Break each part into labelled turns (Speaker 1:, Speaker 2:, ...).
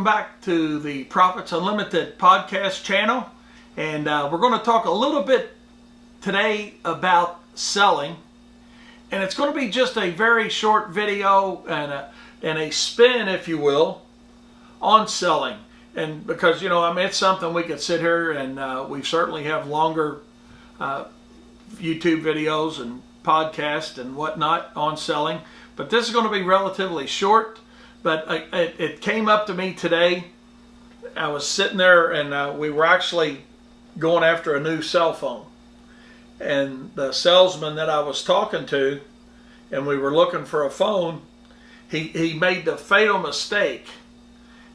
Speaker 1: welcome back to the Profits Unlimited podcast channel. And we're going to talk a little bit today about selling. And it's going to be just a very short video and a spin, if you will, on selling. And because, it's something we could sit here and we certainly have longer YouTube videos and podcasts and whatnot on selling. But this is going to be relatively short. But it came up to me today. I was sitting there and we were actually going after a new cell phone. And the salesman that I was talking to, and we were looking for a phone, he made the fatal mistake,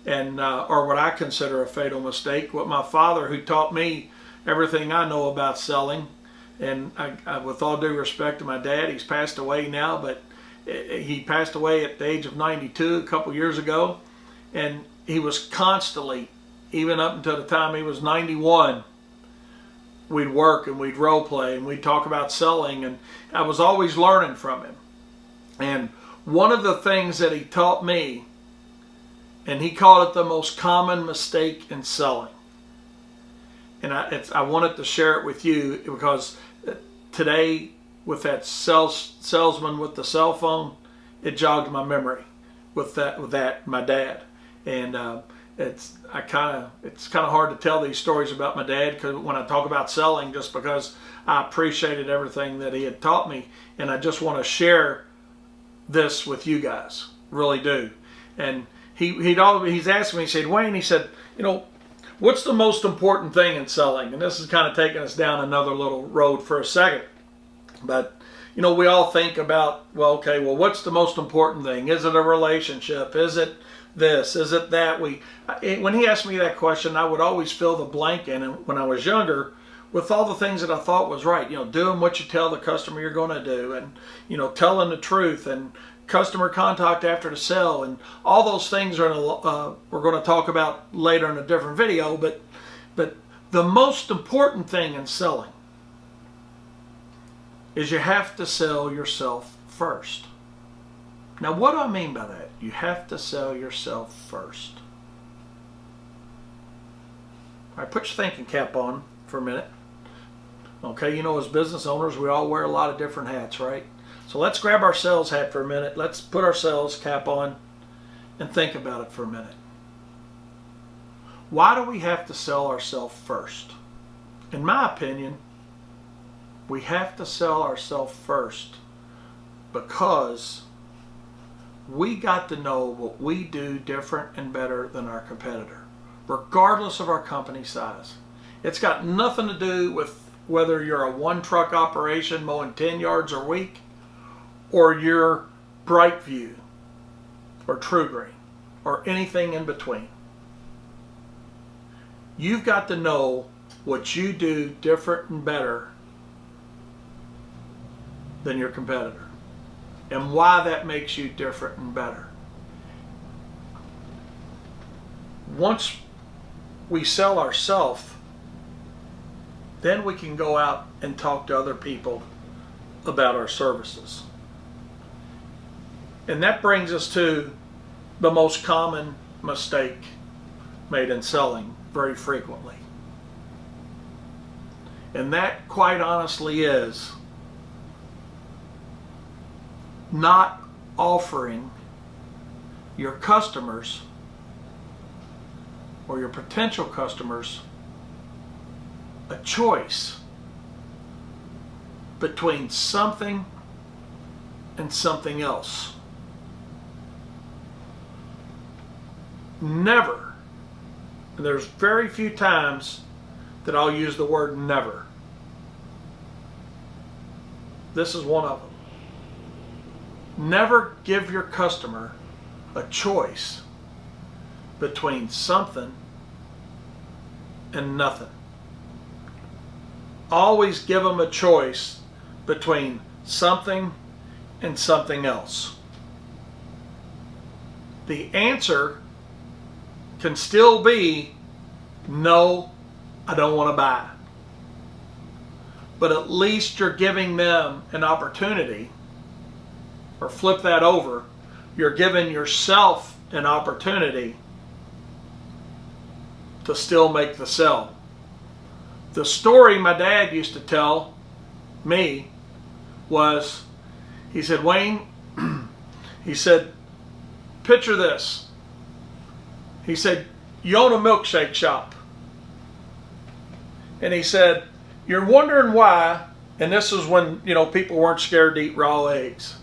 Speaker 1: and or what I consider a fatal mistake, what my father, who taught me everything I know about selling, and I, with all due respect to my dad, he's passed away now, but he passed away at the age of 92 a couple years ago, and he was constantly, even up until the time he was 91, we'd work and we'd role play and we'd talk about selling, and I was always learning from him. And one of the things that he taught me, and he called it the most common mistake in selling, and I wanted to share it with you because today, with that salesman with the cell phone, it jogged my memory with that my dad. And it's kind of hard to tell these stories about my dad because when I talk about selling, just because I appreciated everything that he had taught me, and I just want to share this with you guys, really do. And he's asked me, he said, Wayne, he said, what's the most important thing in selling? And this is kind of taking us down another little road for a second. But, we all think about, what's the most important thing? Is it a relationship? Is it this? Is it that? When he asked me that question, I would always fill the blank in. And when I was younger, with all the things that I thought was right, doing what you tell the customer you're going to do, and, telling the truth, and customer contact after the sale, and all those things we're going to talk about later in a different video. But the most important thing in selling is you have to sell yourself first. Now, what do I mean by that? You have to sell yourself first. All right, put your thinking cap on for a minute. Okay, as business owners, we all wear a lot of different hats, right? So let's grab our sales hat for a minute. Let's put our sales cap on and think about it for a minute. Why do we have to sell ourselves first? In my opinion, we have to sell ourselves first because we got to know what we do different and better than our competitor, regardless of our company size. It's got nothing to do with whether you're a one-truck operation mowing 10 yards a week, or you're Brightview or TruGreen or anything in between. You've got to know what you do different and better than your competitor, and why that makes you different and better. Once we sell ourselves, then we can go out and talk to other people about our services. And that brings us to the most common mistake made in selling very frequently. And that, quite honestly, is not offering your customers or your potential customers a choice between something and something else. Never, and there's very few times that I'll use the word never. This is one of them. Never give your customer a choice between something and nothing. Always give them a choice between something and something else. The answer can still be, no, I don't want to buy. But at least you're giving them an opportunity, or flip that over, you're giving yourself an opportunity to still make the sale. The story my dad used to tell me was, he said, Wayne, he said, picture this. He said, you own a milkshake shop. And he said, you're wondering why, and this is when, people weren't scared to eat raw eggs.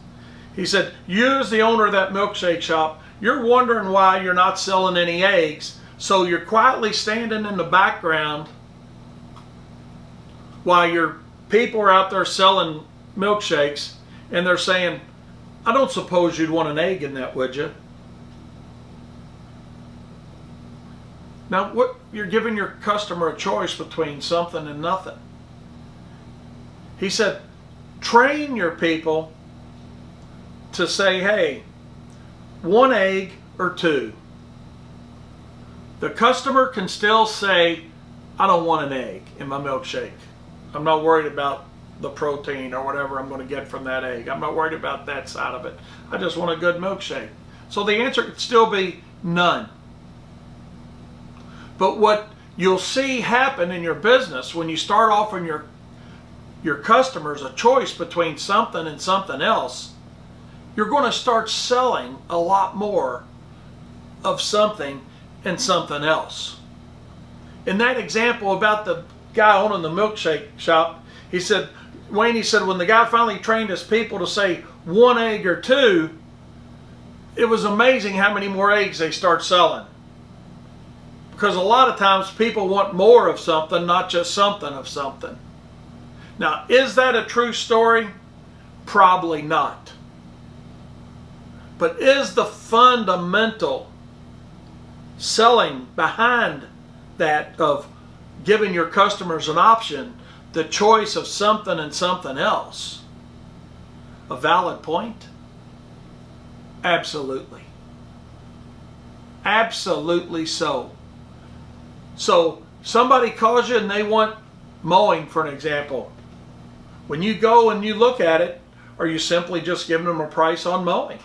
Speaker 1: He said, you as the owner of that milkshake shop, you're wondering why you're not selling any eggs, so you're quietly standing in the background while your people are out there selling milkshakes, and they're saying, I don't suppose you'd want an egg in that, would you? Now, you're giving your customer a choice between something and nothing. He said, train your people to say, hey, 1 egg or 2. The customer can still say, I don't want an egg in my milkshake. I'm not worried about the protein or whatever I'm going to get from that egg. I'm not worried about that side of it. I just want a good milkshake. So the answer could still be none. But what you'll see happen in your business when you start offering your customers a choice between something and something else, you're going to start selling a lot more of something and something else. In that example about the guy owning the milkshake shop, he said, Wayne, he said, when the guy finally trained his people to say 1 egg or 2, it was amazing how many more eggs they start selling. Because a lot of times people want more of something, not just something of something. Now, is that a true story? Probably not. But is the fundamental selling behind that of giving your customers an option, the choice of something and something else, a valid point? Absolutely. Absolutely so. So somebody calls you and they want mowing, for an example. When you go and you look at it, are you simply just giving them a price on mowing?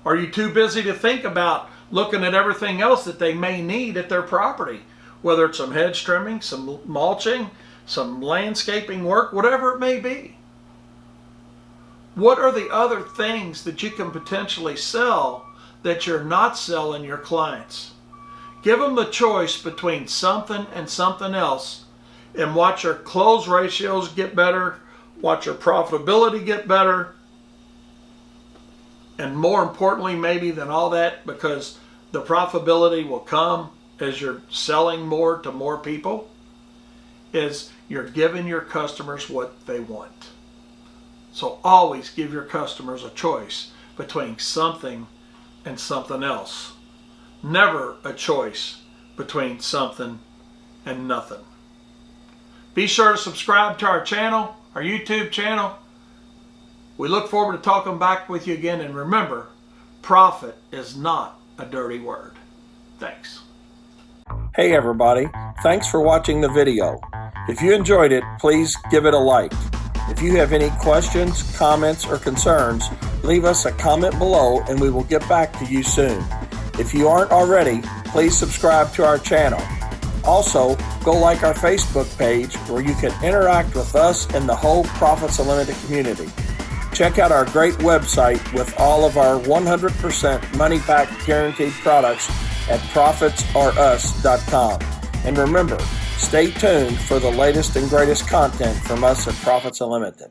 Speaker 1: Are you too busy to think about looking at everything else that they may need at their property? Whether it's some hedge trimming, some mulching, some landscaping work, whatever it may be. What are the other things that you can potentially sell that you're not selling your clients? Give them the choice between something and something else, and watch your close ratios get better, watch your profitability get better, and more importantly maybe than all that, because the profitability will come as you're selling more to more people, is you're giving your customers what they want. So always give your customers a choice between something and something else. Never a choice between something and nothing. Be sure to subscribe to our channel, our YouTube channel. We look forward to talking back with you again, and remember, profit is not a dirty word. Thanks.
Speaker 2: Hey everybody, thanks for watching the video. If you enjoyed it, please give it a like. If you have any questions, comments, or concerns, leave us a comment below and we will get back to you soon. If you aren't already, please subscribe to our channel. Also, go like our Facebook page where you can interact with us and the whole Profits Unlimited community. Check out our great website with all of our 100% money-back guaranteed products at profitsorus.com. And remember, stay tuned for the latest and greatest content from us at Profits Unlimited.